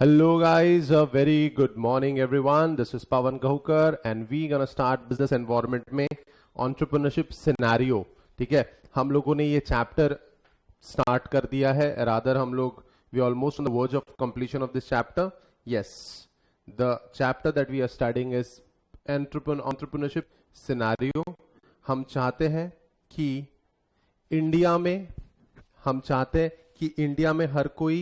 Hello guys, a very good morning everyone. This is Pawan Gahukar and we gonna start business environment में entrepreneurship scenario. ठीक है, हम लोगों ने ये चैप्टर स्टार्ट कर दिया है. रादर हम लोग we almost on the verge of completion of this chapter. Yes, the chapter that we are studying is entrepreneurship scenario. हम चाहते हैं कि इंडिया में हर कोई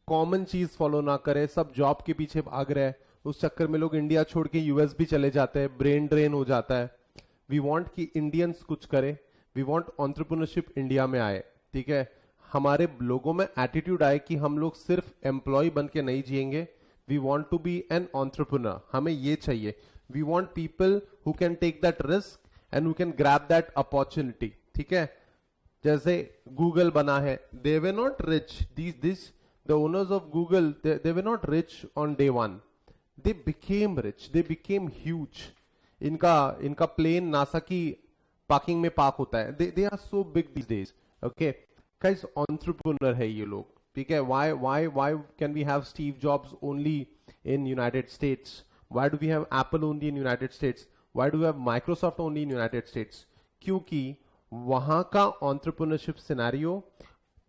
कॉमन चीज फॉलो ना करे, सब जॉब के पीछे भाग रहे हैं. उस चक्कर में लोग इंडिया छोड़ के यूएस भी चले जाते हैं, ब्रेन ड्रेन हो जाता है. वी वांट कि इंडियंस कुछ करे, वी वांट एंटरप्रेन्योरशिप इंडिया में आए. ठीक है, हमारे लोगों में एटीट्यूड आए कि हम लोग सिर्फ एम्प्लॉय बन के नहीं जिएंगे. We want to be an entrepreneur. हमें ये चाहिए. We want people who can take that risk and who can grab that opportunity. ठीक है, जैसे गूगल बना है, they were not rich. This The owners of Google, they were not rich on day one. They became rich. They became huge. इनका plane NASA की parking में park होता है. They are so big these days. Okay, guys, entrepreneur है ये लोग. ठीक है, why can we have Steve Jobs only in United States? Why do we have Apple only in United States? Why do we have Microsoft only in United States? क्योंकि वहां का entrepreneurship scenario,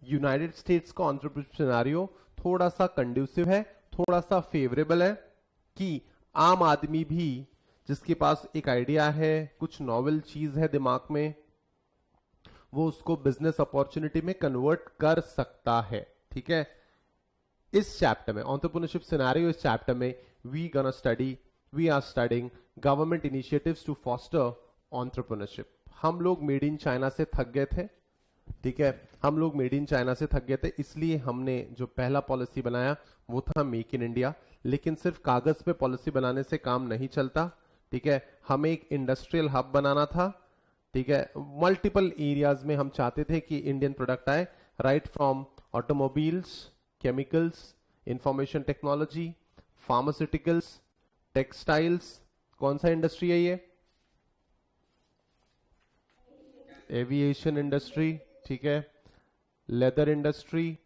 United states का entrepreneurship scenario थोड़ा सा conducive है, थोड़ा सा favourable है कि आम आदमी भी जिसके पास एक आइडिया है, कुछ नॉवेल चीज है दिमाग में, वो उसको बिजनेस अपॉर्चुनिटी में कन्वर्ट कर सकता है. ठीक है, इस चैप्टर में एंटरप्रेन्योरशिप सिनेरियो, इस चैप्टर में we are studying government initiatives to foster entrepreneurship. हम लोग मेड इन चाइना से थक गए थे. ठीक है, हम लोग मेड इन चाइना से थक गए थे, इसलिए हमने जो पहला पॉलिसी बनाया वो था मेक इन इंडिया. लेकिन सिर्फ कागज पे पॉलिसी बनाने से काम नहीं चलता. ठीक है, हमें एक इंडस्ट्रियल हब बनाना था. ठीक है, मल्टीपल एरियाज में हम चाहते थे कि इंडियन प्रोडक्ट आए, right from automobiles, chemicals, information technology, pharmaceuticals, textiles. कौन सा इंडस्ट्री है ये? Aviation industry. ठीक है, लेदर इंडस्ट्री.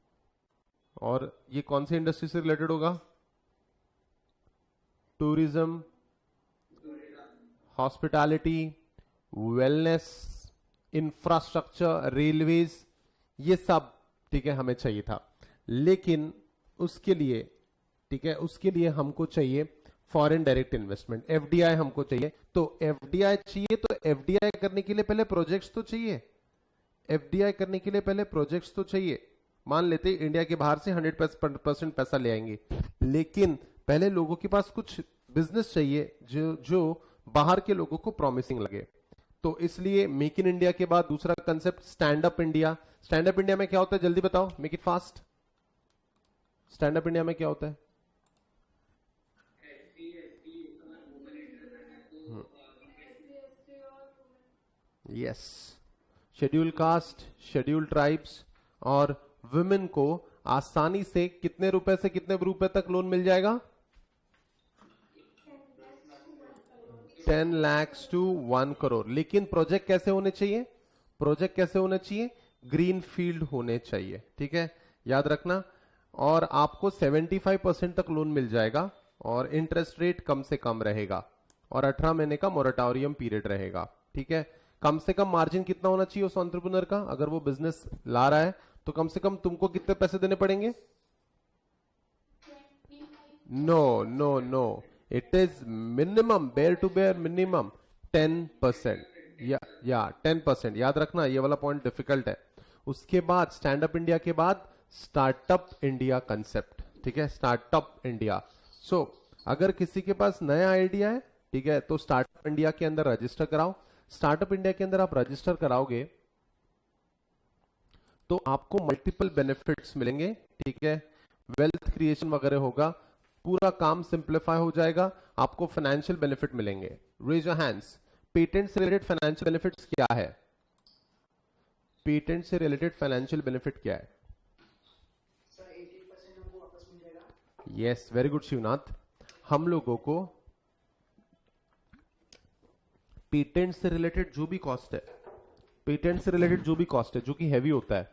और ये कौन सी इंडस्ट्री से रिलेटेड होगा? Tourism, hospitality, wellness, infrastructure, railways, ये सब. ठीक है, हमें चाहिए था. लेकिन उसके लिए, ठीक है, उसके लिए हमको चाहिए फॉरेन डायरेक्ट इन्वेस्टमेंट, एफडीआई हमको चाहिए. तो एफडीआई चाहिए, तो एफडीआई करने के लिए पहले प्रोजेक्ट्स तो चाहिए. एफडीआई करने के लिए पहले प्रोजेक्ट्स तो चाहिए. मान लेते इंडिया के बाहर से 100% पैसा ले आएंगे, लेकिन पहले लोगों के पास कुछ बिजनेस चाहिए जो बाहर के लोगों को प्रॉमिसिंग लगे. तो इसलिए मेक इन इंडिया के बाद दूसरा concept stand up India. Stand up India में क्या होता है, जल्दी बताओ, make it fast. Stand up India में क्या होता है? Yes, schedule caste, schedule tribes और वुमेन को आसानी से कितने रुपए से कितने रुपए तक लोन मिल जाएगा? 10 लाख to 1 करोड़. लेकिन प्रोजेक्ट कैसे होने चाहिए? प्रोजेक्ट कैसे होने चाहिए? ग्रीन फील्ड होने चाहिए. ठीक है, याद रखना. और आपको 75% तक लोन मिल जाएगा और इंटरेस्ट रेट कम से कम रहेगा और 18 महीने का मोरेटोरियम पीरियड रहेगा. ठीक है, कम से कम मार्जिन कितना होना चाहिए उस एंटरप्रेन्योर का? अगर वो बिजनेस ला रहा है तो कम से कम तुमको कितने पैसे देने पड़ेंगे? No, it is minimum, bare to bare minimum 10%. या 10%. याद रखना, ये वाला पॉइंट डिफिकल्ट है. उसके बाद स्टैंड अप इंडिया के बाद स्टार्टअप इंडिया कंसेप्ट. ठीक है, स्टार्टअप इंडिया. सो अगर किसी के पास नया आइडिया है, ठीक है, तो स्टार्टअप इंडिया के अंदर रजिस्टर कराओ. स्टार्टअप इंडिया के अंदर आप रजिस्टर कराओगे तो आपको मल्टीपल बेनिफिट्स मिलेंगे. ठीक है, वेल्थ क्रिएशन वगैरह होगा, पूरा काम सिंप्लीफाई हो जाएगा, आपको फाइनेंशियल बेनिफिट मिलेंगे. Raise your hands. पेटेंट से रिलेटेड फाइनेंशियल बेनिफिट्स क्या है? पेटेंट से रिलेटेड फाइनेंशियल बेनिफिट क्या है? Yes, very good Shivnath. हम लोगों को पेटेंट से रिलेटेड जो भी कॉस्ट है, जो कि हैवी होता है,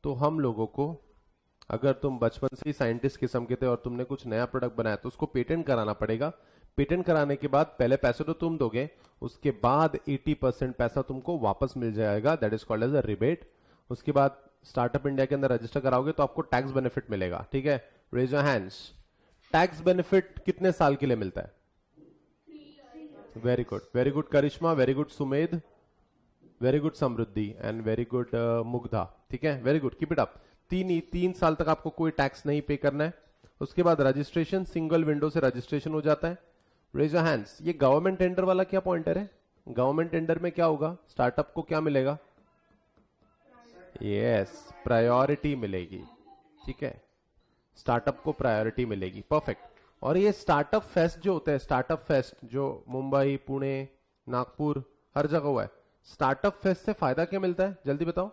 तो हम लोगों को अगर तुम बचपन से ही साइंटिस्ट किस्म के थे और तुमने कुछ नया प्रोडक्ट बनाया तो उसको पेटेंट कराना पड़ेगा। पेटेंट कराने के बाद पहले पैसे तो तुम दोगे, उसके बाद 80% पैसा तुमको वापस मिल जाएगा, that is called as a rebate. उसके बाद स्टार्टअप इंडिया के अंदर रजिस्टर कराओगे तो आपको टैक्स बेनिफिट मिलेगा। ठीक है, raise your hands. Tax benefit कितने साल के लिए मिलता है? Very good Karishma, very good Sumedh, very good Samriddhi and very good Mugdha. ठीक है, very good, keep it up. 3 साल तक आपको कोई टैक्स नहीं पे करना है। उसके बाद रजिस्ट्रेशन, सिंगल विंडो से रजिस्ट्रेशन हो जाता है। Raise your hands. ये गवर्नमेंट टेंडर वाला क्या पॉइंटर है? गवर्नमेंट टेंडर में क्या होगा? स्टार्टअप को क्या मिलेगा? यस, प्रायोरिटी मिलेगी। ठीक है, स्टार्टअप को प्रायोरिटी मिलेगी। परफेक्ट। और ये स्टार्टअप फेस्ट जो होता है, स्टार्टअप फेस्ट जो मुंबई, पुणे, नागपुर हर जगह हुआ है, स्टार्टअप फेस्ट से फायदा क्या मिलता है? जल्दी बताओ।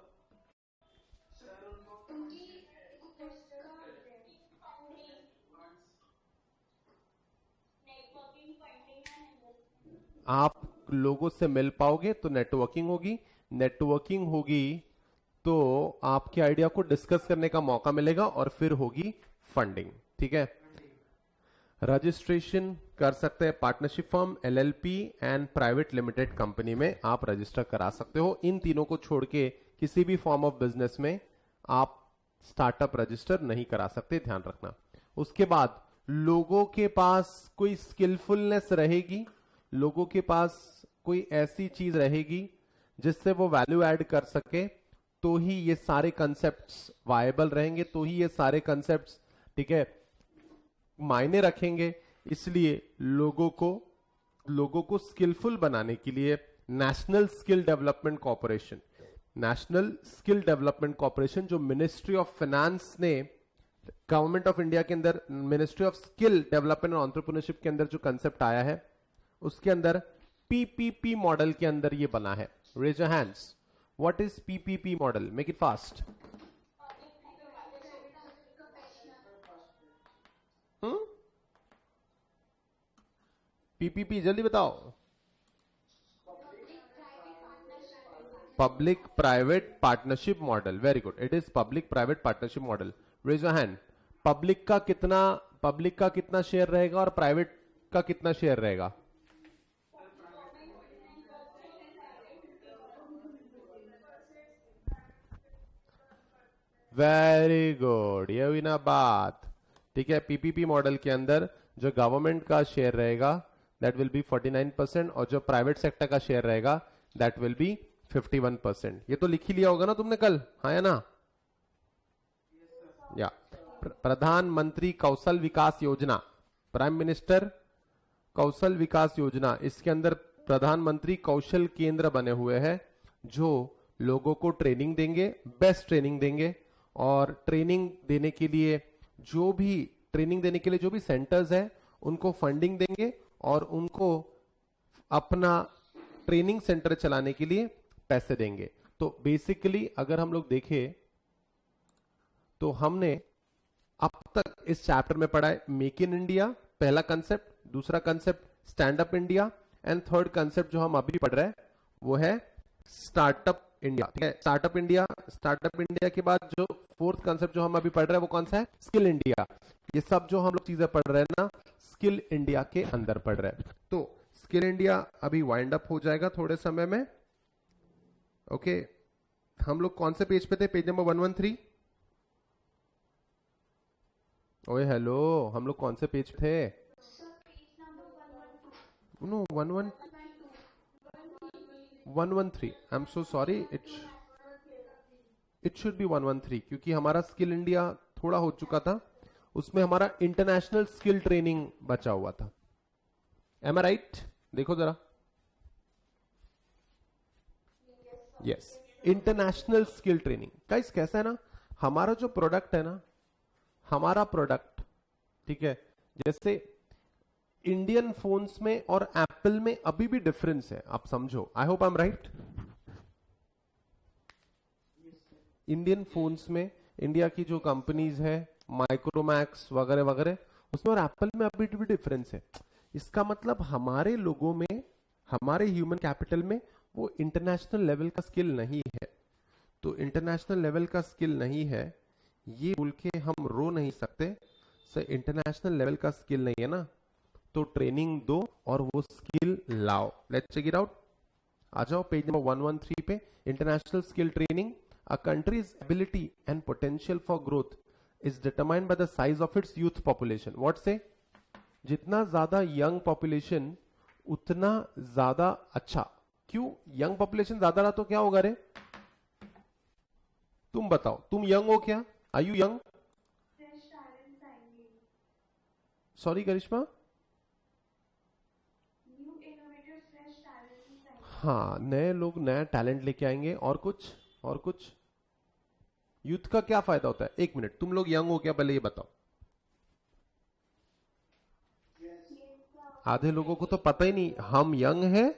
आप लोगों से मिल पाओगे तो नेटवर्किंग होगी, नेटवर्किंग होगी तो आपके आइडिया को डिस्कस करने का मौका मिलेगा और फिर होगी फंडिंग। ठीक है, रजिस्ट्रेशन कर सकते हैं partnership firm, LLP and private limited company में आप रजिस्टर करा सकते हो। इन तीनों को छोड़ के किसी भी फॉर्म ऑफ बिजनेस में आप स्टार्टअप रजिस्टर नहीं करा सकते, ध्यान रखना। उसके बाद लोगों के पास कोई स्किलफुलनेस रहेगी, लोगों के पास कोई ऐसी चीज रहेगी जिससे वो वैल्यू ऐड कर सके, तो ही ये सारे कंसेप्ट्स वायबल रहेंगे, तो ही ये सारे कंसेप्ट्स, ठीक है, मायने रखेंगे। इसलिए लोगों को स्किलफुल बनाने के लिए नेशनल स्किल डेवलपमेंट कॉर्पोरेशन जो मिनिस्ट्री ऑफ फाइनेंस ने गवर्नमेंट ऑफ इंडिया के अंदर मिनिस्ट्री ऑफ स्किल डेवलपमेंट और एंटरप्रेन्योरशिप के अंदर जो कंसेप्ट आया है उसके अंदर पीपीपी मॉडल के अंदर ये बना है। Raise your hands. What is PPP model? Make it fast. PPP जल्दी बताओ। Public private partnership model. Very good, it is public private partnership model. Raise your hand. Public का कितना शेयर रहेगा और प्राइवेट का कितना शेयर रहेगा? वेरी गुड, ये हुई ना बात। ठीक है, पीपीपी मॉडल के अंदर जो गवर्नमेंट का शेयर रहेगा दैट विल बी 49% और जो प्राइवेट सेक्टर का शेयर रहेगा दैट विल बी 51%। ये तो लिख ही लिया होगा ना तुमने कल, हाँ या ना? या प्रधानमंत्री कौशल विकास योजना, प्राइम मिनिस्टर कौशल विकास योजना, इसके अंदर प्रधानमंत्री कौशल केंद्र बने हुए हैं जो लोगों को ट्रेनिंग देंगे, बेस्ट ट्रेनिंग देंगे। और ट्रेनिंग देने के लिए जो भी सेंटर्स है उनको फंडिंग देंगे और उनको अपना ट्रेनिंग सेंटर चलाने के लिए पैसे देंगे। तो बेसिकली अगर हम लोग देखें तो हमने अब तक इस चैप्टर में पढ़ा है मेक इन इंडिया, पहला कंसेप्ट, दूसरा concept stand up India and third concept जो हम अभी पढ़ रहे हैं वो है स्टार्टअप इंडिया। ठीक है, स्टार्टअप इंडिया के बाद जो फोर्थ कंसेप्ट जो हम अभी पढ़ रहे हैं वो कौन सा है? Skill India. ये सब जो हम लोग चीजें पढ़ रहे हैं ना स्किल इंडिया के अंदर पढ़ रहे हैं। तो स्किल इंडिया अभी वाइंड अप हो जाएगा थोड़े समय में। ओके, हम लोग कौन से पेज पे थे? Page number 113। ओए हेलो, हम लोग कौन से पेज थे? No 113। I am so sorry, it should be 113 क्योंकि हमारा स्किल इंडिया थोड़ा हो चुका था, उसमें हमारा इंटरनेशनल स्किल ट्रेनिंग बचा हुआ था। एम आई राइट? देखो जरा। Yes, international skill training. Guys कैसा है ना, हमारा जो प्रोडक्ट है ना, हमारा प्रोडक्ट, ठीक है, जैसे इंडियन फोन्स में और एप्पल में अभी भी डिफरेंस है, आप समझो। I hope I am right. Indian phones में इंडिया की जो कंपनीज है माइक्रोमैक्स वगैरह वगैरह, उसमें और एप्पल में अभी भी डिफरेंस है। इसका मतलब हमारे लोगों में, हमारे ह्यूमन कैपिटल में वो इंटरनेशनल लेवल का स्किल नहीं है। तो इंटरनेशनल लेवल का स्किल नहीं है, ये बोल के हम रो नहीं सकते सर इंटरनेशनल लेवल का स्किल नहीं है ना, तो ट्रेनिंग दो और वो स्किल लाओ। Let's check it out. आ जाओ पेज नंबर 113 पे। International skill training, a country's ability and potential for growth is determined by the size of its youth population. What say? जितना ज्यादा यंग पॉपुलेशन उतना ज्यादा अच्छा। क्यों? यंग पॉपुलेशन ज्यादा रहा तो क्या होगा रे? तुम बताओ, तुम यंग हो क्या? Are you young? Sorry Karishma. हाँ, नए लोग नया टैलेंट लेके आएंगे। और कुछ? और कुछ? यूथ का क्या फायदा होता है? एक मिनट, तुम लोग यंग हो क्या पहले ये बताओ। आधे लोगों को तो पता ही नहीं हम यंग हैं।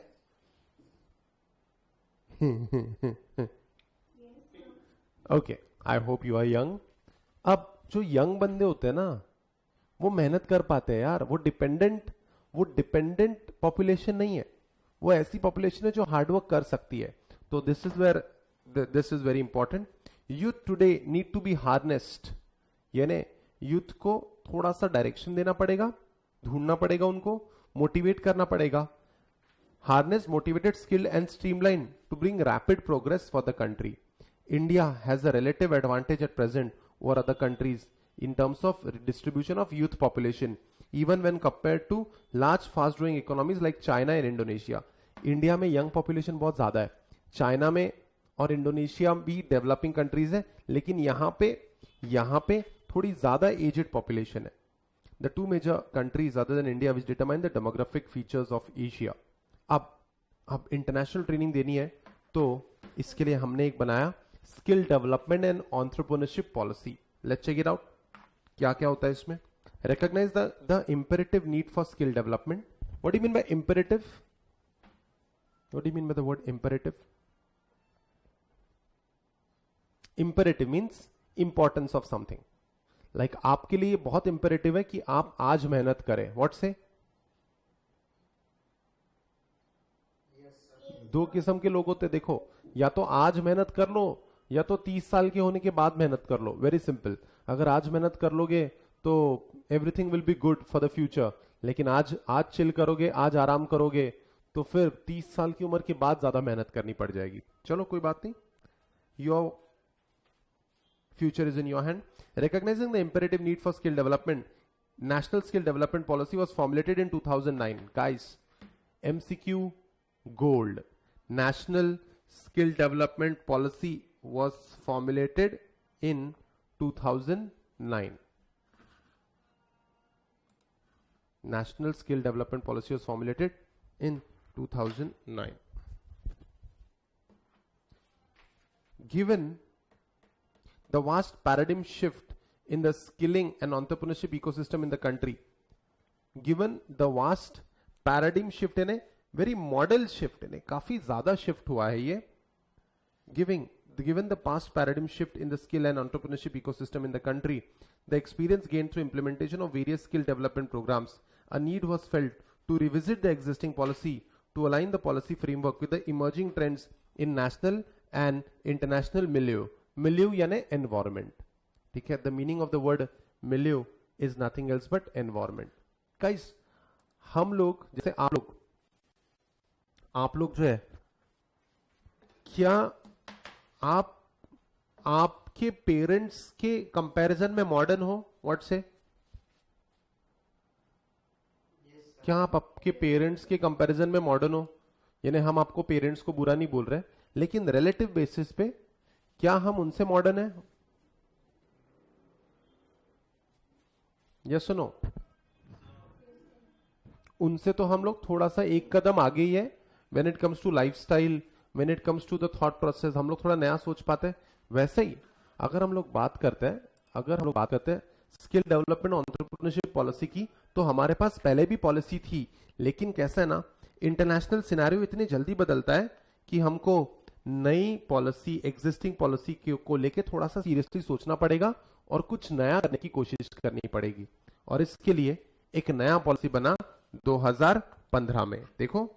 Okay, I hope you are young. अब जो यंग बंदे होते हैं ना, वो मेहनत कर पाते हैं यार। वो डिपेंडेंट पॉपुलेशन नहीं है, वो ऐसी पॉपुलेशन है जो हार्डवर्क कर सकती है। तो this is very important. Youth today need to be harnessed, यानी यूथ को थोड़ा सा डायरेक्शन देना पड़ेगा, ढूंढना पड़ेगा, उनको मोटिवेट करना पड़ेगा। Harness motivated skilled and streamline to bring rapid progress for the country. India has a relative advantage at present over other countries in terms of distribution of youth population, even when compared to large fast growing economies like China and Indonesia. India में young population बहुत ज्यादा है, China में और Indonesia भी developing countries है, लेकिन यहाँ पे थोड़ी ज्यादा एजेड पॉपुलेशन है। The two major countries other than India which determine the demographic features of Asia. अब इंटरनेशनल ट्रेनिंग देनी है तो इसके लिए हमने एक बनाया skill development and entrepreneurship policy. Let's check it out. क्या क्या होता है इसमें? Recognise the imperative need for skill development. What do you mean by imperative? What do you mean by the word imperative? Imperative means importance of something. Like आपके लिए बहुत imperative है कि आप आज मेहनत करें। व्हाट से? दो किस्म के लोग होते हैं, देखो, या तो आज मेहनत कर लो या तो 30 साल के होने के बाद मेहनत कर लो। Very simple. अगर आज मेहनत कर लोगे तो everything will be good for the future, लेकिन आज चिल करोगे, आज आराम करोगे तो फिर 30 साल की उम्र के बाद ज्यादा मेहनत करनी पड़ जाएगी। चलो कोई बात नहीं, your future is in your hand. Recognising the imperative need for skill development, national skill development policy was formulated in 2009। Guys, MCQ gold. National Skill Development Policy was formulated in 2009. National Skill Development Policy was formulated in 2009. Given the vast paradigm shift in the skilling and entrepreneurship ecosystem in the country, given the vast paradigm shift in a very model shift है, काफी ज्यादा shift हुआ है ये। given the past paradigm shift in the skill and entrepreneurship ecosystem in the country, the experience gained through implementation of various skill development programs, a need was felt to revisit the existing policy to align the policy framework with the emerging trends in national and international milieu यानी environment। ठीक है, the meaning of the word milieu is nothing else but environment। guys, हम लोग जैसे आप लोग जो है, क्या आपके पेरेंट्स के कंपैरिजन में मॉडर्न हो? व्हाट से? क्या आप आपके पेरेंट्स के कंपैरिजन में मॉडर्न हो? यानी हम आपको पेरेंट्स को बुरा नहीं बोल रहे, लेकिन रिलेटिव बेसिस पे क्या हम उनसे मॉडर्न है? Yes no? उनसे तो हम लोग थोड़ा सा एक कदम आगे ही है। When it comes to lifestyle, when it comes to the thought process, हम लोग थोड़ा नया सोच पाते हैं। वैसे ही अगर हम लोग बात करते हैं स्किल डेवलपमेंट एंटरप्रेन्योरशिप पॉलिसी की, तो हमारे पास पहले भी पॉलिसी थी, लेकिन कैसा है ना, इंटरनेशनल सिनेरियो इतनी जल्दी बदलता है कि हमको नई पॉलिसी, एग्जिस्टिंग पॉलिसी को लेके थोड़ा सा सीरियसली सोचना पड़ेगा और कुछ नया करने की कोशिश करनी पड़ेगी। और इसके लिए एक नया पॉलिसी बना 2015 में। देखो,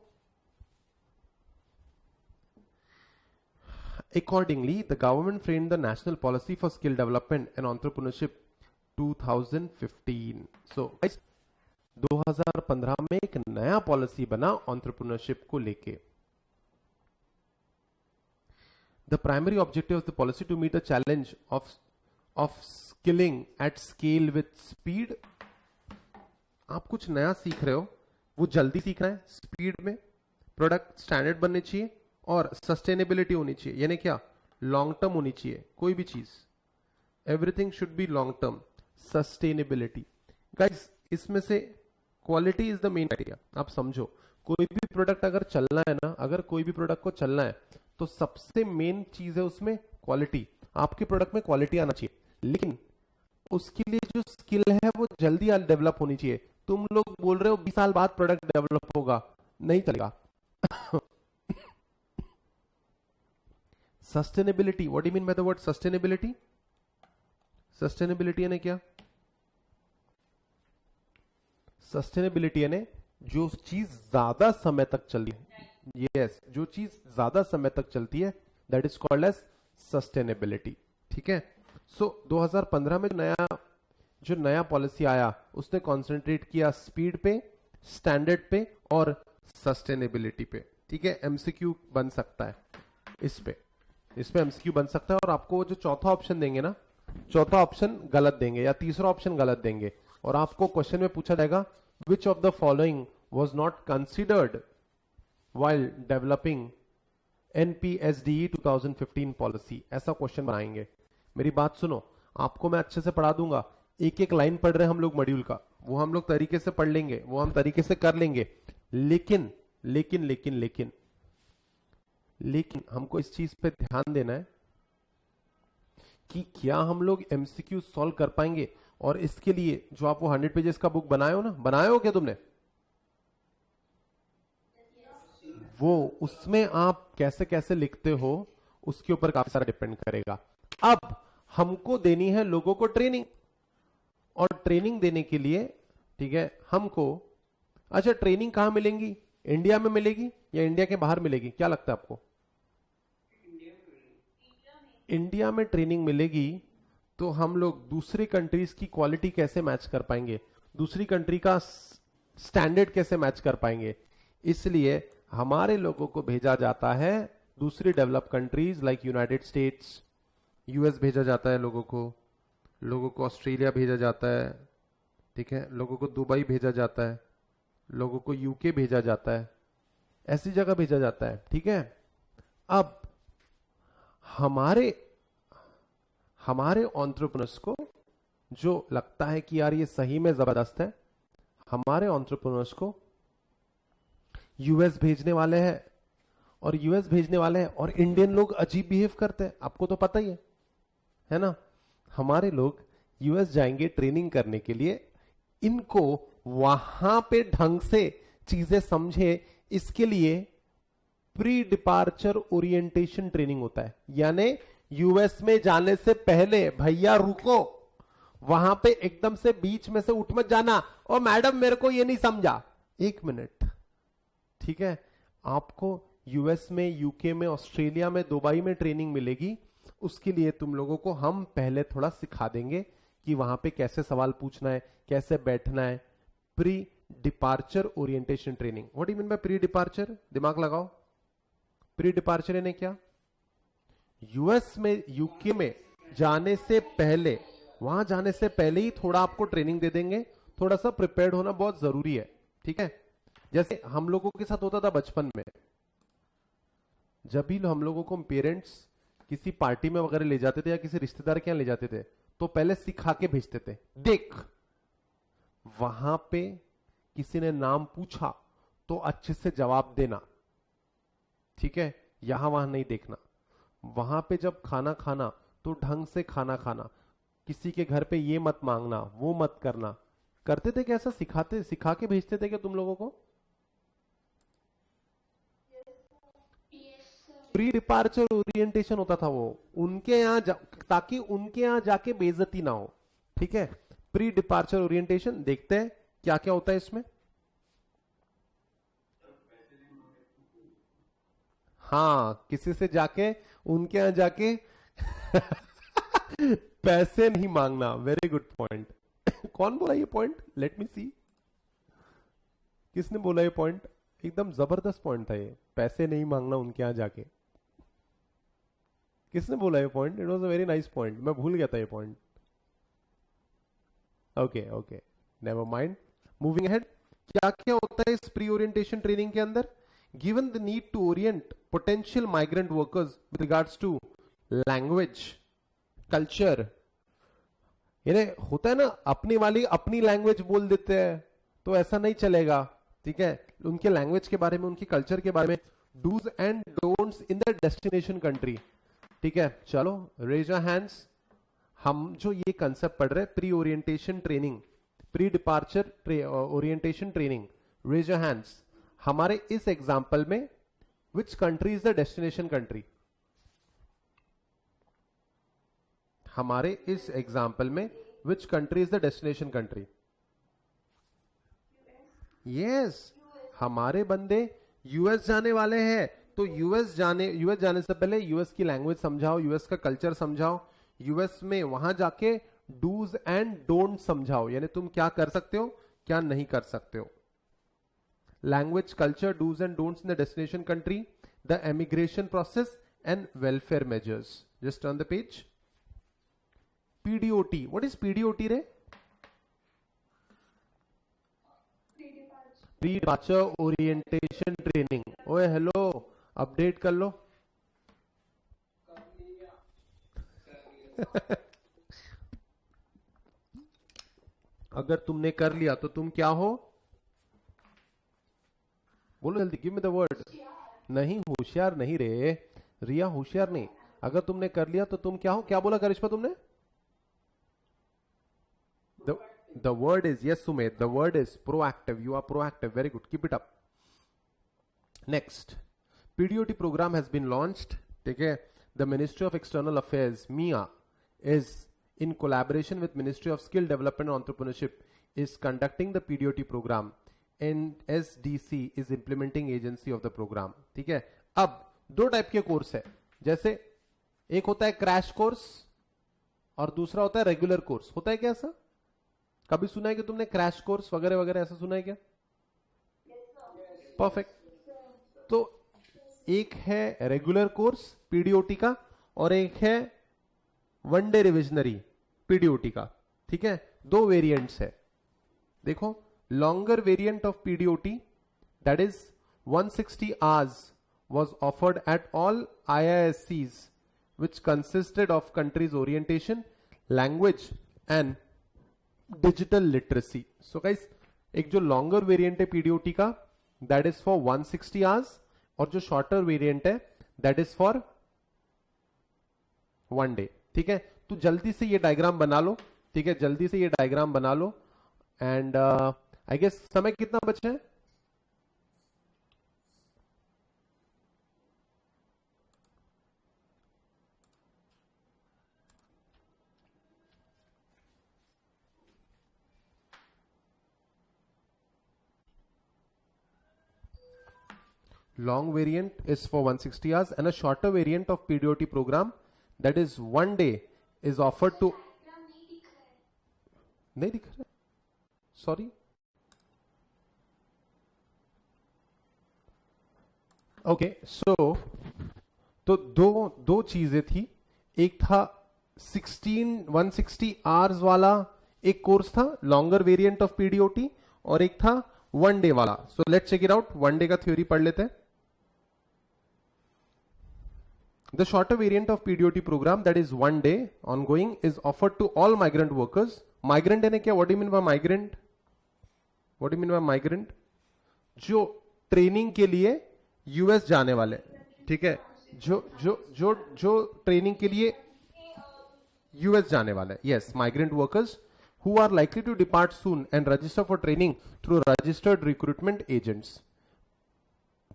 Accordingly, the government framed the National Policy for Skill Development and Entrepreneurship 2015. So 2015 में एक नया पॉलिसी बना entrepreneurship को लेके. The primary objective of the policy to meet the challenge of skilling at scale with speed. आप कुछ नया सीख रहे हो, वो जल्दी सीखना है, स्पीड में, प्रोडक्ट स्टैंडर्ड बनने चाहिए और सस्टेनेबिलिटी होनी चाहिए. यानी क्या? लॉन्ग टर्म होनी चाहिए कोई भी चीज. Everything should be long term. Sustainability guys, इसमें से quality is the main idea. आप समझो, कोई भी प्रोडक्ट अगर चलना है ना, अगर कोई भी प्रोडक्ट को चलना है तो सबसे मेन चीज है उसमें क्वालिटी. आपके प्रोडक्ट में क्वालिटी आना चाहिए, लेकिन उसके लिए जो स्किल है वो जल्दी डेवलप होनी चाहिए. तुम लोग बोल रहे हो 20 साल बाद प्रोडक्ट डेवलप होगा, नहीं चलेगा. Sustainability, what do mean by the word sustainability? Sustainability यानी क्या? सस्टेनेबिलिटी यानी जो चीज ज्यादा समय तक चलती है. यस, जो चीज ज्यादा समय तक चलती है, that is called as sustainability. ठीक है. सो 2015 में जो नया पॉलिसी आया, उसने कॉन्सेंट्रेट किया स्पीड पे, स्टैंडर्ड पे और सस्टेनेबिलिटी पे. ठीक है. एमसीक्यू बन सकता है इस पे एमसीक्यू बन सकता है. और आपको जो चौथा ऑप्शन देंगे ना, चौथा ऑप्शन गलत देंगे या तीसरा ऑप्शन गलत देंगे, और आपको क्वेश्चन में पूछा जाएगा which of the following was not considered while developing NPSDE 2015 policy. ऐसा क्वेश्चन बनाएंगे. मेरी बात सुनो, आपको मैं अच्छे से पढ़ा दूंगा. एक एक लाइन पढ़ रहे हैं हम लोग मॉड्यूल का, वो हम लोग तरीके से पढ़ लेंगे, वो हम तरीके से कर लेंगे. लेकिन लेकिन लेकिन लेकिन लेकिन हमको इस चीज पे ध्यान देना है कि क्या हम लोग एमसीक्यू सॉल्व कर पाएंगे. और इसके लिए जो आप वो 100 पेजेस का बुक बनाए हो ना, बनाए हो क्या तुमने? वो उसमें आप कैसे कैसे लिखते हो उसके ऊपर काफी सारा डिपेंड करेगा. अब हमको देनी है लोगों को ट्रेनिंग, और ट्रेनिंग देने के लिए, ठीक है, हमको, अच्छा ट्रेनिंग कहां मिलेंगी? इंडिया में मिलेगी या इंडिया के बाहर मिलेगी? क्या लगता है आपको? इंडिया में ट्रेनिंग मिलेगी तो हम लोग दूसरी कंट्रीज की क्वालिटी कैसे मैच कर पाएंगे, दूसरी कंट्री का स्टैंडर्ड कैसे मैच कर पाएंगे? इसलिए हमारे लोगों को भेजा जाता है दूसरी develop countries like United states, US भेजा जाता है लोगों को ऑस्ट्रेलिया भेजा जाता है. ठीक है. लोगों को दुबई भेजा जाता है, लोगों को यूके भेजा जाता है, ऐसी जगह भेजा जाता है. ठीक है. अब हमारे एंटरप्रेन्योर्स को जो लगता है कि यार ये सही में जबरदस्त है, हमारे एंटरप्रेन्योर्स को यूएस भेजने वाले हैं, और इंडियन लोग अजीब बिहेव करते हैं. आपको तो पता ही है ना. हमारे लोग यूएस जाएंगे ट्रेनिंग करने के लिए, इनको वहां पे ढंग से चीजें समझे, इसके लिए प्री डिपार्चर ओरिएंटेशन ट्रेनिंग होता है. यानी यूएस में जाने से पहले, भैया रुको, वहां पे एकदम से बीच में से उठ मत जाना, ओ मैडम मेरे को ये नहीं समझा, 1 मिनट. ठीक है. आपको यूएस में, यूके में, ऑस्ट्रेलिया में, दुबई में ट्रेनिंग मिलेगी. उसके लिए तुम लोगों को हम पहले थोड़ा सिखा देंगे कि वहां पे कैसे सवाल पूछना है, कैसे बैठना है. Pre departure orientation training. What do you mean by pre departure? दिमाग लगाओ. प्री डिपार्चर यानी क्या? यूएस में, यूके में जाने से पहले, वहां जाने से पहले ही थोड़ा आपको ट्रेनिंग दे देंगे. थोड़ा सा प्रिपेयर्ड होना बहुत जरूरी है. ठीक है. जैसे हम लोगों के साथ होता था बचपन में, जब भी हम लोगों को पेरेंट्स किसी पार्टी में वगैरह ले जाते थे या किसी रिश्तेदार के यहां ले जाते थे, तो पहले सिखा के भेजते थे. देख, वहां पे किसी ने नाम पूछा तो अच्छे से जवाब देना. ठीक है. यहां वहां नहीं देखना. वहां पे जब खाना खाना तो ढंग से खाना खाना. किसी के घर पे ये मत मांगना, वो मत करना. करते थे क्या? ऐसा सिखा के भेजते थे क्या तुम लोगों को? प्री डिपार्चर ओरिएंटेशन होता था वो उनके यहां, ताकि उनके यहां जाके बेइज्जती ना हो. ठीक है. प्री डिपार्चर ओरिएंटेशन देखते हैं क्या क्या होता है इसमें. हाँ, किसी से जाके उनके यहां जाके पैसे नहीं मांगना। Very good point. कौन बोला ये पॉइंट? लेट मी सी, किसने बोला ये पॉइंट? एकदम जबरदस्त पॉइंट था ये, पैसे नहीं मांगना उनके यहां जाके। किसने बोला ये point? It was a very nice point, मैं भूल गया था ये point. Okay okay, never mind, moving ahead. क्या क्या होता है इस प्री ओरिएंटेशन ट्रेनिंग के अंदर? Given the need to orient potential migrant workers with regards to language, culture. यानी होता है ना, अपनी वाली अपनी लैंग्वेज बोल देते हैं तो ऐसा नहीं चलेगा, ठीक है? उनके लैंग्वेज के बारे में, उनकी कल्चर के बारे में, dos and don'ts in the destination country, ठीक है? चलो रेज योर हैंड्स। हम जो ये कंसेप्ट पढ़ रहे हैं, pre orientation training, pre departure orientation training, raise your hands. हमारे इस एग्जाम्पल में which country is the destination country? हमारे इस एग्जाम्पल में which country is the destination country? Yes, हमारे बंदे यूएस जाने वाले हैं, तो यूएस जाने से पहले यूएस की लैंग्वेज समझाओ, यूएस का कल्चर समझाओ, यूएस में वहां जाके डूज एंड डोंट समझाओ, यानी तुम क्या कर सकते हो, क्या नहीं कर सकते हो। Language, culture, dos and don'ts in the destination country, the emigration process and welfare measures. Just turn the page. PDOT, what is PDOT रे? Pre departure orientation training. ओए हेलो, अपडेट कर लो। अगर तुमने कर लिया तो तुम क्या हो? बोलो जल्दी, गिव मी द वर्ड। नहीं, होशियार नहीं रे रिया, होशियार नहीं। अगर तुमने कर लिया तो तुम क्या हो? क्या बोला करिश्मा तुमने? The word is, yes Sumit, the word is proactive. You are proactive. Very good. Keep it up. Next, PDOT program has been launched. ठीक है? The Ministry of External Affairs, MIA, is in collaboration with Ministry of Skill Development and Entrepreneurship is conducting the PDOT program, and SDC is implementing agency of the program. ठीक है? अब दो type के course है, जैसे एक होता है क्रैश कोर्स और दूसरा होता है रेगुलर कोर्स। होता है क्या ऐसा? कभी सुना है कि तुमने क्रैश कोर्स वगैरह वगैरह ऐसा सुना है क्या? परफेक्ट। तो एक है रेगुलर कोर्स पीडीओटी का और एक है वन डे रिविजनरी पीडीओटी का, ठीक है? दो वेरिएंट्स है। देखो, longer variant of PDOT, that is 160 hours, was offered at all IISCs, which consisted of countries orientation, language and digital literacy. So guys, एक जो लॉन्गर वेरिएंट है पीडीओटी का, दैट इज फॉर 160 आवर्स, और जो शॉर्टर वेरिएंट है that is for 1 day. ठीक है? तो जल्दी से ये डायग्राम बना लो, ठीक है? जल्दी से ये डायग्राम बना लो। एंड आई गेस समय कितना बचा है? Long variant is for 160 hours and a shorter variant of PDOT program, that is 1 day, is offered to. नहीं दिख रहा, सॉरी। ओके, सो तो दो चीजें थी। एक था 160 आवर्स वाला एक कोर्स था, लॉन्गर वेरिएंट ऑफ पीडीओटी, और एक था 1 डे वाला। So let's check it out. 1 day का थ्योरी पढ़ लेते हैं। The shorter variant of PDOT program, that is 1 day ongoing, is offered to all migrant workers. Migrant है क्या? What do you mean by migrant? What do you mean by migrant? जो training के लिए US जाने वाले, ठीक है? जो ट्रेनिंग के लिए यूएस जाने वाले, yes, migrant workers who are likely to depart soon and register for training through registered recruitment agents.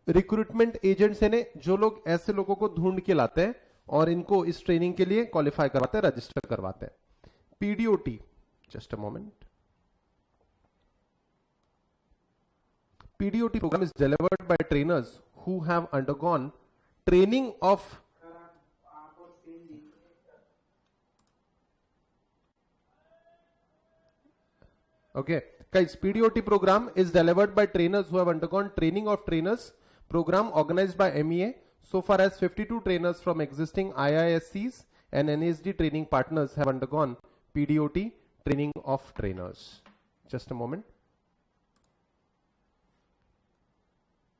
Recruitment agents यानी जो लोग ऐसे लोगों को ढूंढ के लाते हैं और इनको इस ट्रेनिंग के लिए क्वालिफाई करवाते हैं, रजिस्टर करवाते हैं। PDOT, just a moment. PDOT program is delivered by trainers who have undergone training of Okay, guys, PDOT program is delivered by trainers who have undergone training of trainers program organized by MEA. So far as 52 trainers from existing IISCs and NASD training partners have undergone PDOT training of trainers. Just a moment.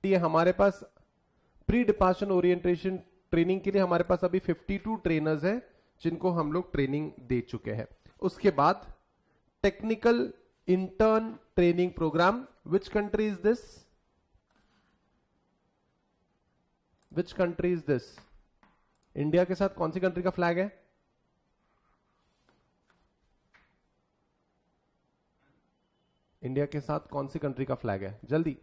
ये हमारे पास pre departure orientation training के लिए हमारे पास अभी 52 trainers हैं जिनको हम लोग ट्रेनिंग दे चुके हैं. उसके बाद technical intern training program. Which country is this? Which country is this? India के साथ कौन सी कंट्री का फ्लैग है? इंडिया के साथ कौन सी कंट्री का फ्लैग है? जल्दी.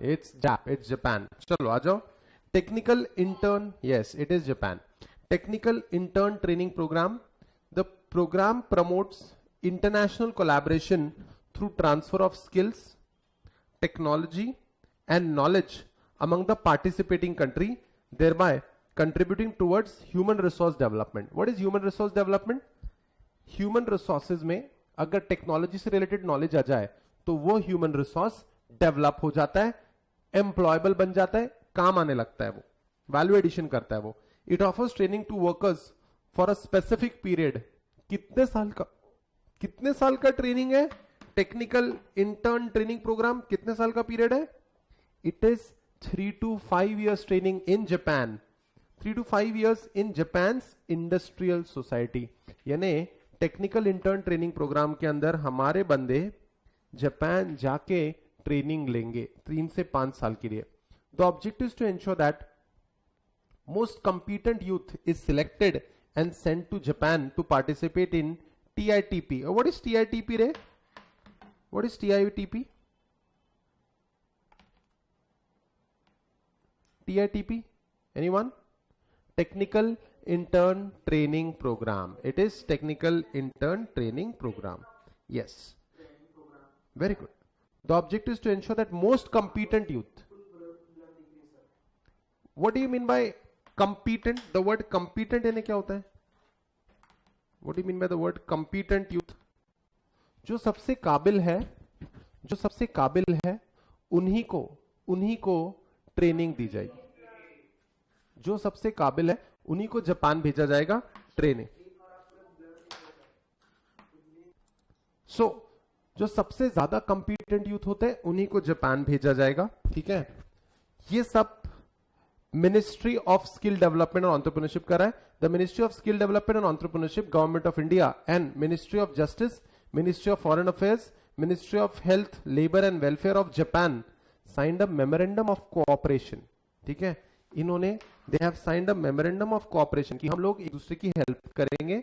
It's Japan. चलो आ जाओ. Technical intern, yes, it is Japan. Technical intern training program. The program promotes international collaboration through transfer of skills, technology, and knowledge among the participating country, thereby contributing towards human resource development. What is human resource development? Human resources में अगर technology से related knowledge आ जाए तो वो human resource develop हो जाता है, employable बन जाता है, काम आने लगता है, वो वैल्यू एडिशन करता है वो. It offers training to workers for a specific period. कितने साल का ट्रेनिंग है? टेक्निकल इंटर्न ट्रेनिंग प्रोग्राम कितने साल का पीरियड है? It is 3 to 5 years training in Japan. 3 to 5 years in Japan industrial society. यानी टेक्निकल इंटर्न ट्रेनिंग प्रोग्राम के अंदर हमारे बंदे जापान जाके ट्रेनिंग लेंगे 3 से 5 साल के लिए. The objective is to ensure that most competent youth is selected and sent to Japan to participate in TITP. What is TITP रे? What is TITP? TITP? Anyone? Technical intern training program. It is technical intern training program. Yes. Very good. The objective is to ensure that most competent youth. What do you mean by competent? The word competent यानी क्या होता है? What do you mean by the word competent youth? जो सबसे काबिल है, उन्हीं को ट्रेनिंग दी जाएगी. जो सबसे काबिल है उन्हीं को जापान भेजा जाएगा ट्रेनिंग. सो जो सबसे ज्यादा कंपीटेंट यूथ होते हैं उन्हीं को जापान भेजा जाएगा. ठीक है, ये सब मिनिस्ट्री ऑफ स्किल डेवलपमेंट और एंटरप्रेन्योरशिप कर रहा है. The ministry of skill development and entrepreneurship, government of India and ministry of justice, ministry of foreign affairs, ministry of health, labour and welfare of Japan signed a memorandum of cooperation. ठीक है, इन्होंने they have signed a memorandum of cooperation कि हम लोग एक दूसरे की help करेंगे.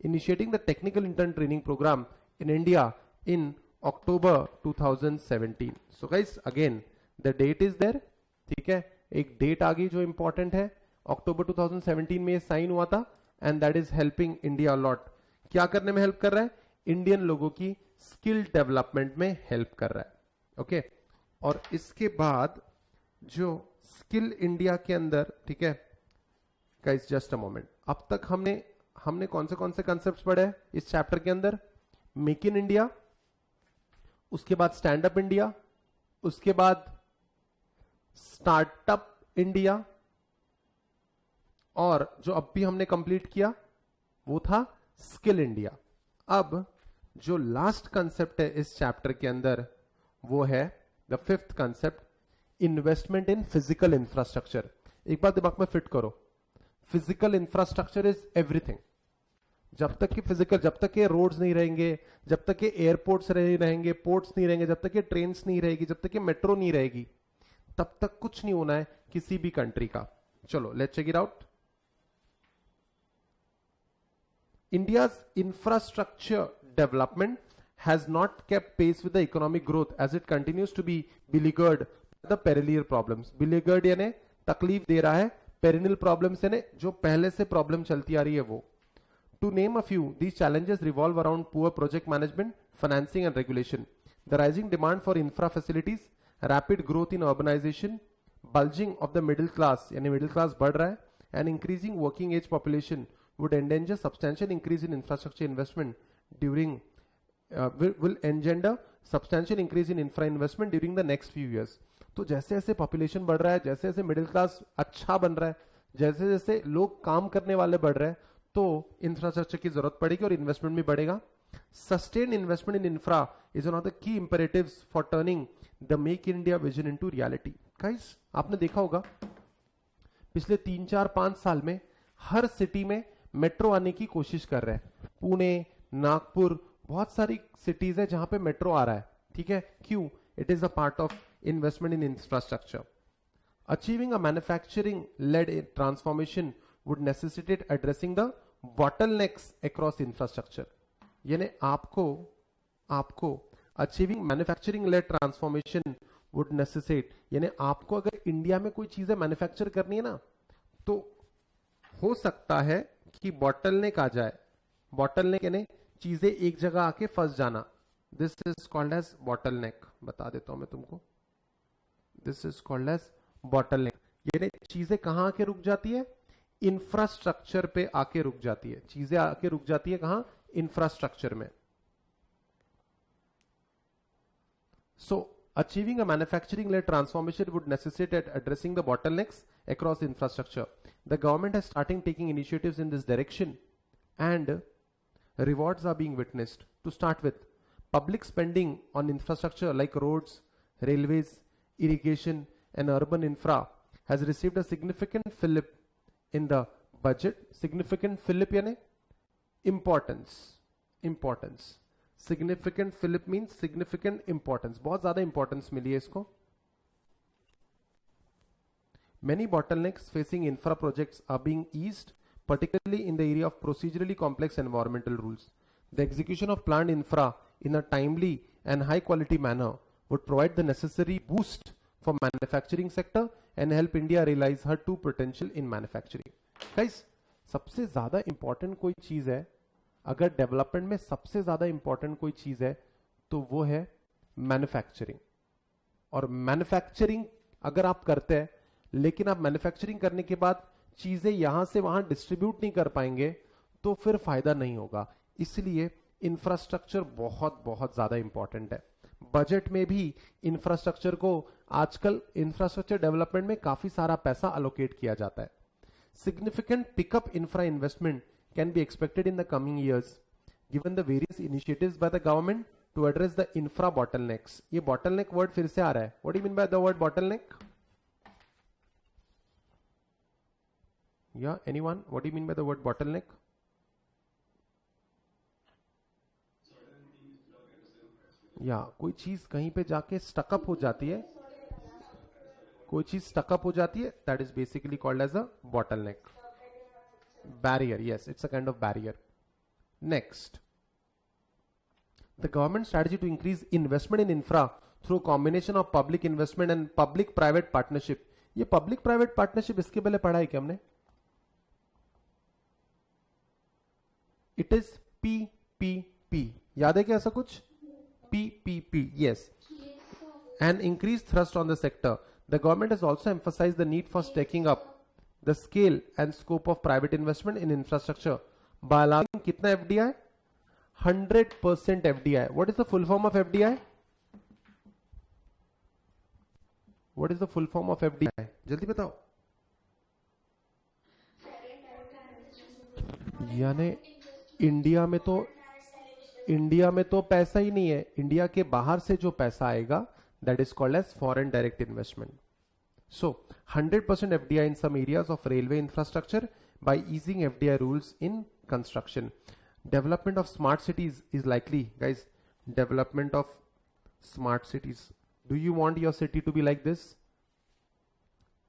Initiating the technical intern training program in India in October 2017. So guys, again the date is there. ठीक है, एक डेट आ गई जो इंपॉर्टेंट है. अक्टूबर 2017 में ये साइन हुआ था and that is helping India lot. क्या करने में हेल्प कर रहा है? इंडियन लोगों की स्किल डेवलपमेंट में हेल्प कर रहा है. ओके, और इसके बाद जो स्किल इंडिया के अंदर, ठीक है गाइस, जस्ट अ मोमेंट, अब तक हमने कौन से कंसेप्ट पढ़े हैं इस चैप्टर के अंदर? मेक इन इंडिया, उसके बाद स्टैंड अप इंडिया, उसके बाद स्टार्टअप इंडिया, और जो अब भी हमने कंप्लीट किया वो था स्किल इंडिया. अब जो लास्ट कंसेप्ट है इस चैप्टर के अंदर वो है the fifth concept, investment in physical infrastructure. एक बात दिमाग में फिट करो, फिजिकल इंफ्रास्ट्रक्चर इज एवरीथिंग. जब तक के रोड्स नहीं रहेंगे, जब तक के एयरपोर्ट्स नहीं रहेंगे, पोर्ट्स नहीं रहेंगे, जब तक के ट्रेन्स नहीं रहेगी, जब तक के मेट्रो नहीं रहेगी, तब तक कुछ नहीं होना है किसी भी कंट्री का. चलो let's check it out. India's infrastructure development has not kept pace with the economic growth as it continues to be beleaguered the peculiar problems. Beleaguered यानी तकलीफ दे रहा है, पेरिनियल प्रॉब्लम्स यानी जो पहले से प्रॉब्लम चलती आ रही है वो. To name a few, these challenges revolve around poor project management, financing and regulation, the rising demand for infra facilities, rapid growth in urbanization, bulging of the middle class, यानी middle class बढ़ रहा है, and increasing working age population would endanger substantial increase in infrastructure investment during will engender substantial increase in infra investment during the next few years. तो जैसे जैसे population बढ़ रहा है, जैसे जैसे मिडिल क्लास अच्छा बन रहा है, जैसे जैसे लोग काम करने वाले बढ़ रहे हैं, तो इंफ्रास्ट्रक्चर की जरूरत पड़ेगी और इन्वेस्टमेंट भी बढ़ेगा. Sustained investment in infra is one of the key imperatives for turning the Make India vision into reality. Guys, आपने देखा होगा पिछले 3-4-5 साल में हर सिटी में मेट्रो आने की कोशिश कर रहे हैं. पुणे, नागपुर, बहुत सारी सिटीज है जहां पे मेट्रो आ रहा है. ठीक है, क्यों? It is a part of investment in infrastructure. Achieving a manufacturing led transformation would necessitate addressing the bottlenecks across infrastructure. यानी आपको achieving manufacturing led transformation would necessitate, यानी आपको अगर इंडिया में कोई चीजें मैन्युफैक्चर करनी है ना, तो हो सकता है कि बॉटलनेक आ जाए. बॉटलनेक यानी चीजें एक जगह आके फंस जाना. This is called as bottleneck. बता देता हूं मैं तुमको, this is called as bottleneck. यानी चीजें कहां आके रुक जाती है? इंफ्रास्ट्रक्चर पे आके रुक जाती है. चीजें आके रुक जाती है कहां? इंफ्रास्ट्रक्चर में. सो achieving a manufacturing led transformation would necessitate addressing the bottlenecks across infrastructure. The government has started taking initiatives in this direction and rewards are being witnessed. To start with, public spending on infrastructure like roads, railways, irrigation and urban infra has received a significant fillip in the budget. Significant fillip यानी importance. Significant fillip means significant importance. बहुत ज्यादा importance मिली है इसको. Many bottlenecks facing infra projects are being eased, particularly in the area of procedurally complex environmental rules. The execution of planned infra in a timely and high quality manner would provide the necessary boost for manufacturing sector and help India realize her true potential in manufacturing. Guys, सबसे ज्यादा important कोई चीज है, अगर development में सबसे ज्यादा important कोई चीज है तो वो है मैन्युफैक्चरिंग. और मैन्युफैक्चरिंग अगर आप करते हैं, लेकिन आप मैन्युफैक्चरिंग करने के बाद चीजें यहां से वहां डिस्ट्रीब्यूट नहीं कर पाएंगे, तो फिर फायदा नहीं होगा. इसलिए इंफ्रास्ट्रक्चर बहुत बहुत ज्यादा इंपॉर्टेंट है. बजट में भी इंफ्रास्ट्रक्चर को आजकल इंफ्रास्ट्रक्चर डेवलपमेंट में काफी सारा पैसा अलोकेट किया जाता है. Significant pickup infra investment can be expected in the coming years given the various initiatives by the government to address the infra bottlenecks. ये bottleneck word फिर से आ रहा है. What do you mean by the word bottleneck? Yeah, anyone? What do you mean by the word bottleneck? या कोई चीज कहीं पे जाके स्टकअप हो जाती है, कोई चीज स्टकअप हो जाती है, that is basically called as a bottleneck. Barrier, yes, it's a kind of barrier. Next, the government strategy to increase investment in infra through combination of public investment and public private partnership. ये public private partnership इसके पहले पढ़ा है क्या हमने? It is PPP. याद है क्या ऐसा कुछ? PPP, yes. An increased thrust on the sector. The government has also emphasized the need for taking up the scale and scope of private investment in infrastructure by allowing kitna FDI? 100% FDI. What is the full form of FDI? What is the full form of FDI? जल्दी बताओ. यानी India में तो पैसा ही नहीं है. India के बाहर से जो पैसा आएगा, that is called as foreign direct investment. So 100% FDI in some areas of railway infrastructure by easing FDI rules in construction. Development of smart cities is likely. Guys, development of smart cities. Do you want your city to be like this?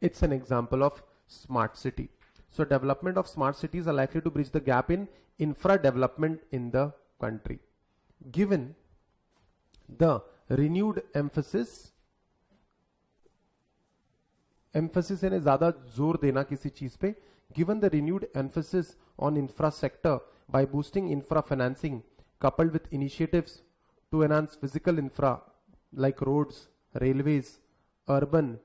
It's an example of smart city. So development of smart cities are likely to bridge the gap in infra development in the country. Given the renewed emphasis यानी ज्यादा जोर देना किसी चीज पे. Given the renewed emphasis on infra sector by boosting infra financing coupled with initiatives to enhance physical infra like roads, railways, urban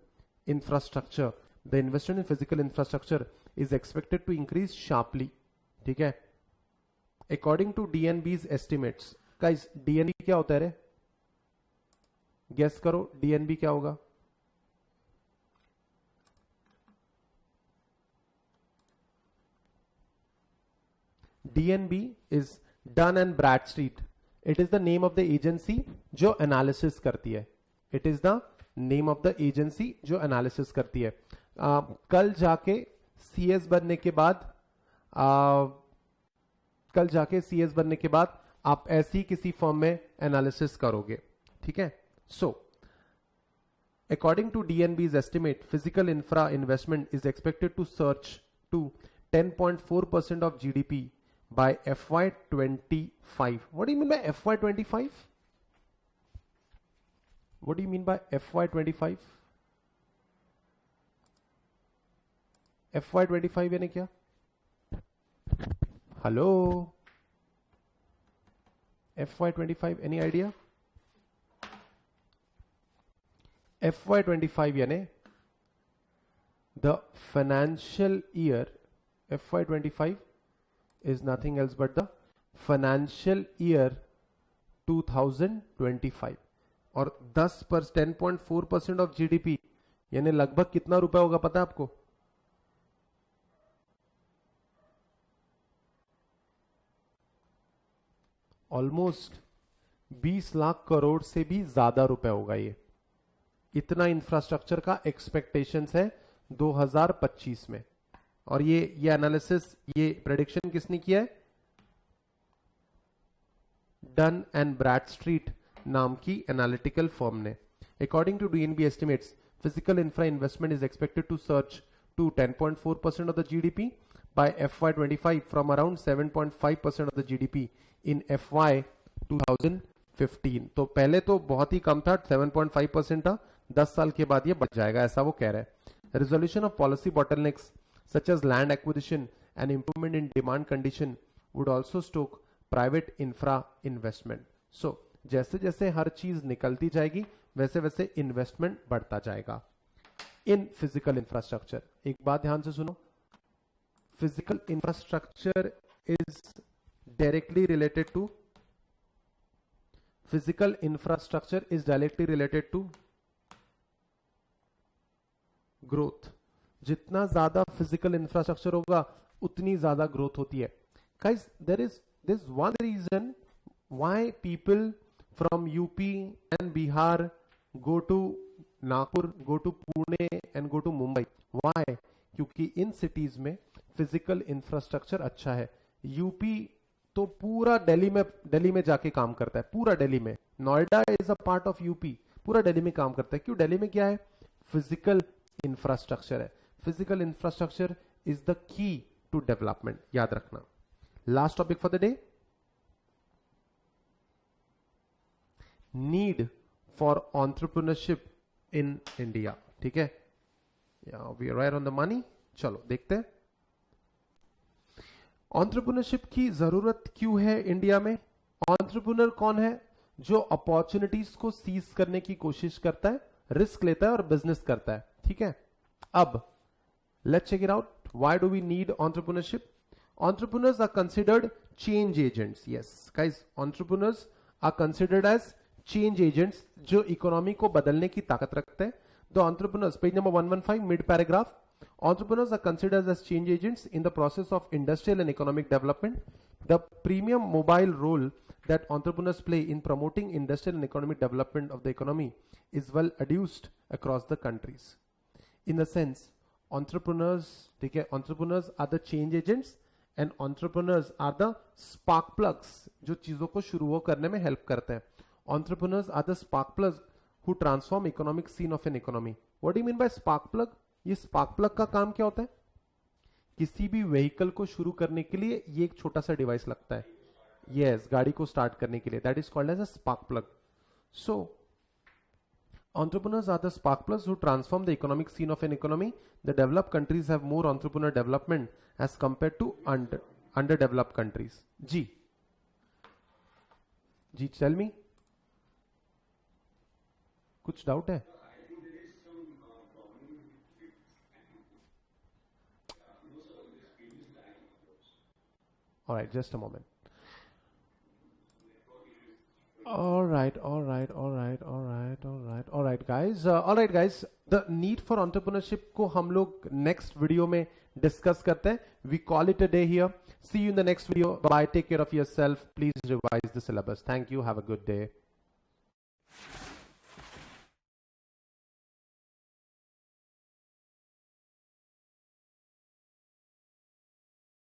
infrastructure, the investment in physical infrastructure is expected to increase sharply. ठीक है। According to DNB's estimates, guys DNB क्या होता है रे? Guess करो DNB क्या होगा? DNB is Dun and Bradstreet. It is the name of the agency जो एनालिसिस करती है। It is the name of the agency जो एनालिसिस करती है। कल जाके सीएस बनने के बाद आप ऐसी किसी फर्म में एनालिसिस करोगे, ठीक है। So according to DNB's estimate, physical infra investment is expected to surge to 10.4% of GDP by FY25. What do you mean by FY25? What do you mean by FY25? FY25 यानी क्या? Hello, FY25 any idea? FY25 यानी the financial year. FY25 is nothing else but the financial year 2025 और 10.4% of GDP यानी लगभग कितना रुपया होगा पता है आपको? ऑलमोस्ट 20 लाख करोड़ से भी ज्यादा रुपए होगा। ये इतना इंफ्रास्ट्रक्चर का एक्सपेक्टेशंस है 2025 में। और ये एनालिसिस, ये प्रेडिक्शन किसने किया है? डन एंड ब्रैडस्ट्रीट नाम की एनालिटिकल फर्म ने। According to DNB estimates, physical infra investment is expected to surge to 10.4% of the GDP by FY25 from around 7.5% of the GDP in FY 2015। तो पहले तो बहुत ही कम था, 7.5% था, 10 साल के बाद ये बढ़ जाएगा, ऐसा वो कह रहा है। Resolution of policy bottlenecks such as land acquisition and improvement in demand condition would also stoke private infra investment। So जैसे जैसे हर चीज निकलती जाएगी वैसे वैसे इन्वेस्टमेंट बढ़ता जाएगा इन फिजिकल इंफ्रास्ट्रक्चर। एक बात ध्यान से सुनो, physical infrastructure is directly related to growth. जितना ज्यादा फिजिकल इंफ्रास्ट्रक्चर होगा उतनी ज्यादा ग्रोथ होती है। Guys, there is this one reason why people from UP and Bihar go to Nagpur, go to Pune and go to Mumbai. Why? क्योंकि in cities में physical infrastructure अच्छा है। यूपी तो पूरा दिल्ली में जाके काम करता है, पूरा दिल्ली में। Noida is a part of UP, पूरा दिल्ली में काम करता है। क्यों? दिल्ली में क्या है? फिजिकल इंफ्रास्ट्रक्चर है। Physical infrastructure is the key to development, याद रखना। Last topic for the day, need for entrepreneurship in India. ठीक है, we are right on the money. चलो देखते हैं एंटरप्रेन्योरशिप की जरूरत क्यों है इंडिया में। एंटरप्रेन्योर कौन है? जो अपॉर्चुनिटीज को सीज करने की कोशिश करता है, रिस्क लेता है और बिजनेस करता है। ठीक है, अब let's check it out. Why do we need entrepreneurship? Entrepreneurs are considered change agents. Yes guys, entrepreneurs are considered as change agents जो इकोनॉमी को बदलने की ताकत रखते हैं। The entrepreneurs, page number 115, mid paragraph, entrepreneurs are considered as change agents in the process of industrial and economic development. The premium mobile role that entrepreneurs play in promoting industrial and economic development of the economy is well adduced across the countries. In the sense, entrepreneurs are the change agents and entrepreneurs are the spark plugs जो चीजों को शुरू करने में help करते हैं। Entrepreneurs are the spark plugs who transform economic scene of an economy. What do you mean by spark plug? ये spark plug का काम क्या होता है? किसी भी व्हीकल को शुरू करने के लिए ये एक छोटा सा डिवाइस लगता है। यस, गाड़ी को स्टार्ट करने के लिए, that is called as a spark plug. So entrepreneurs are the spark plugs who transform the economic scene of an economy. The developed countries have more entrepreneur development as compared to underdeveloped countries. जी tell me, कुछ doubt है? All right, just a moment. All right, guys. The need for entrepreneurship को हम लोग next video में discuss करते हैं. We call it a day here. See you in the next video. Bye. Take care of yourself. Please revise the syllabus. Thank you. Have a good day.